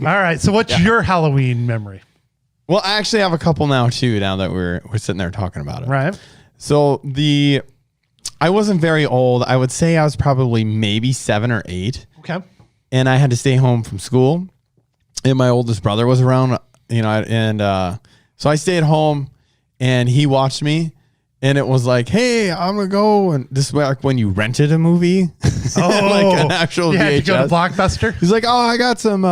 All right. So what's your Halloween memory? Well, I actually have a couple now too, now that we're sitting there talking about it. Right. So I wasn't very old. I would say I was probably maybe 7 or 8. Okay. And I had to stay home from school. And my oldest brother was around, so I stayed home and he watched me. And it was like, hey, I'm going to go. And this is like when you rented a movie. Oh, like an actual VHS. You had to go to Blockbuster? He's like, oh, I got some,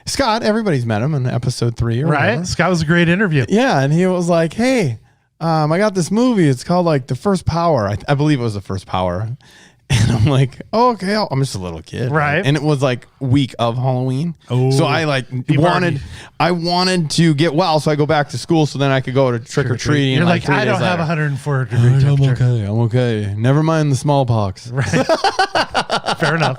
Scott, everybody's met him in episode 3 or right. whatever. Scott was a great interview. Yeah. And he was like, hey, I got this movie. It's called like The First Power. I believe it was The First Power. And I'm like, oh, okay. I'm just a little kid. Right. And it was like week of Halloween. Oh, so I wanted to get well. So I go back to school so then I could go to trick or treating. You're like, I don't have 104 degree temperature. I'm okay. Never mind the smallpox. Right. Fair enough.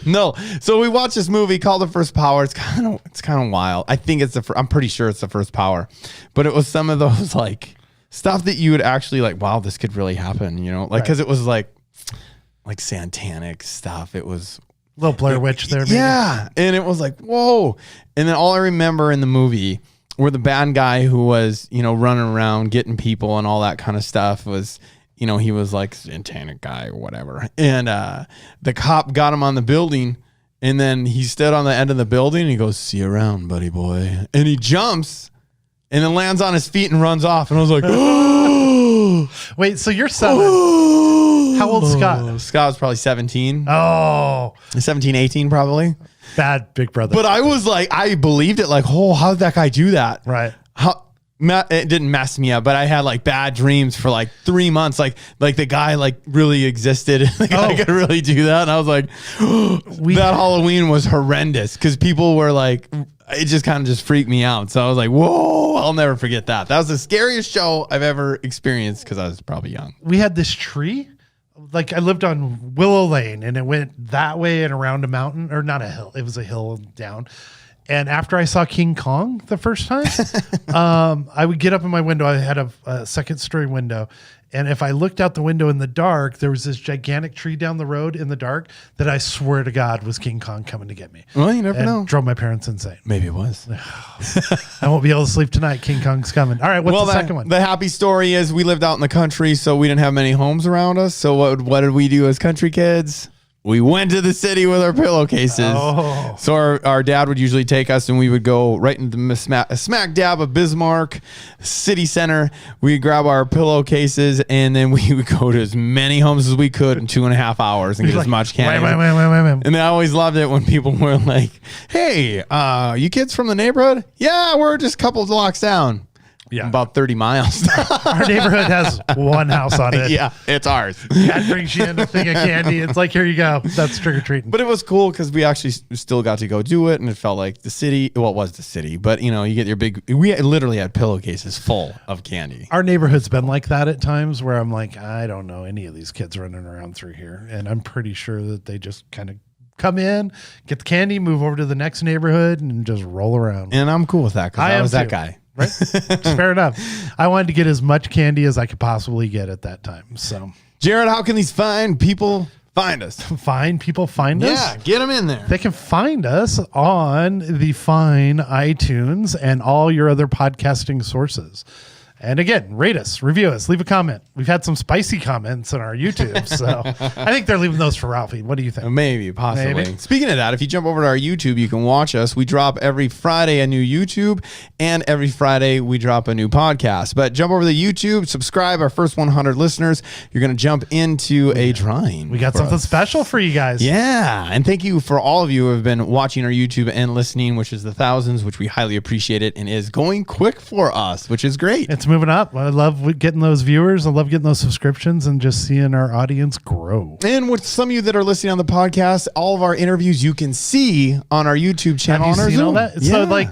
No. So we watched this movie called The First Power. It's kind of wild. I think I'm pretty sure it's The First Power, but it was some of those like stuff that you would actually like, wow, this could really happen, like, cause it was like satanic stuff. It was a little Blair Witch there. Maybe. Yeah. And it was like, whoa. And then all I remember in the movie where the bad guy who was, running around getting people and all that kind of stuff was, he was like satanic guy or whatever. And the cop got him on the building and then he stood on the end of the building and he goes, see you around, buddy boy. And he jumps and then lands on his feet and runs off. And I was like, oh. Wait, so you're 7. How old's Scott? Scott was probably 17. Oh. 17, 18 probably. Bad big brother. But I was like, I believed it. Like, oh, how did that guy do that? Right. It didn't mess me up, but I had like bad dreams for like 3 months. Like the guy like really existed. I could really do that. And I was like, that Halloween was horrendous because people were like, it just kind of just freaked me out. So I was like, whoa, I'll never forget that. That was the scariest show I've ever experienced because I was probably young. We had this tree. Like I lived on Willow Lane and it went that way and around a mountain, or not a hill. It was a hill down. And after I saw King Kong the first time, I would get up in my window. I had a second story window. And if I looked out the window in the dark, there was this gigantic tree down the road in the dark that I swear to God was King Kong coming to get me. Well, you never know. Drove my parents insane. Maybe it was. I won't be able to sleep tonight. King Kong's coming. All right, what's the second one? The happy story is we lived out in the country, so we didn't have many homes around us. So what did we do as country kids? We went to the city with our pillowcases. Oh. So our dad would usually take us and we would go right into the smack dab of Bismarck city center. We'd grab our pillowcases and then we would go to as many homes as we could in 2.5 hours and get as much candy. Wait. And I always loved it when people were like, hey, you kids from the neighborhood? Yeah, we're just a couple blocks down. Yeah. About 30 miles. Our neighborhood has one house on it. Yeah, it's ours. Dad brings you in a thing of candy. It's like, here you go. That's trick-or-treating. But it was cool because we actually still got to go do it. And it felt like the city. Well, it was the city. But, you get your big. We literally had pillowcases full of candy. Our neighborhood's been like that at times where I'm like, I don't know any of these kids running around through here. And I'm pretty sure that they just kind of come in, get the candy, move over to the next neighborhood, and just roll around. And I'm cool with that because I was that guy. Right? Fair enough. I wanted to get as much candy as I could possibly get at that time. So, Jared, how can these fine people find us? Fine people find us? Yeah, get them in there. They can find us on the fine iTunes and all your other podcasting sources. And again, rate us, review us, leave a comment. We've had some spicy comments on our YouTube, so I think they're leaving those for Ralphie. What do you think? Maybe, possibly. Speaking of that, if you jump over to our YouTube, you can watch us. We drop every Friday a new YouTube, and every Friday we drop a new podcast. But jump over to YouTube, subscribe. Our first 100 listeners, you're going to jump into a drawing. We got something special for you guys. Yeah, and thank you for all of you who have been watching our YouTube and listening, which is the thousands, which we highly appreciate it, and is going quick for us, which is great. It's moving up. I love getting those viewers. I love getting those subscriptions and just seeing our audience grow. And with some of you that are listening on the podcast, all of our interviews you can see on our YouTube channel. Have you seen all that? Yeah. So like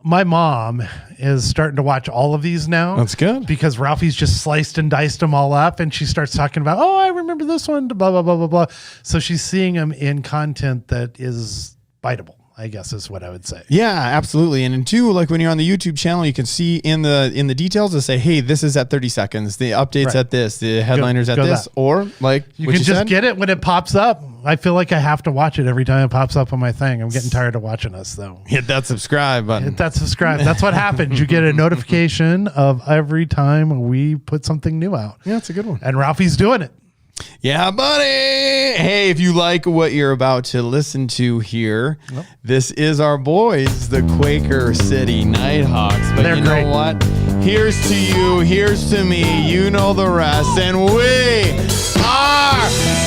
my mom is starting to watch all of these now. That's good. Because Ralphie's just sliced and diced them all up and she starts talking about, oh, I remember this one, blah, blah, blah, blah, blah. So she's seeing them in content that is biteable. I guess is what I would say. Yeah, absolutely. And then two, like when you're on the YouTube channel, you can see in the details to say, hey, this is at 30 seconds. The updates at this, the headliners at this, that. or like you can just get it when it pops up. I feel like I have to watch it every time it pops up on my thing. I'm getting tired of watching us though. Hit that subscribe button. Hit that subscribe. That's what happens. You get a notification of every time we put something new out. Yeah, it's a good one. And Ralphie's doing it. Yeah, buddy. Hey, if you like what you're about to listen to here, this is our boys, the Quaker City Night Hawks. But you know what? Here's to you. Here's to me. You know the rest. And we are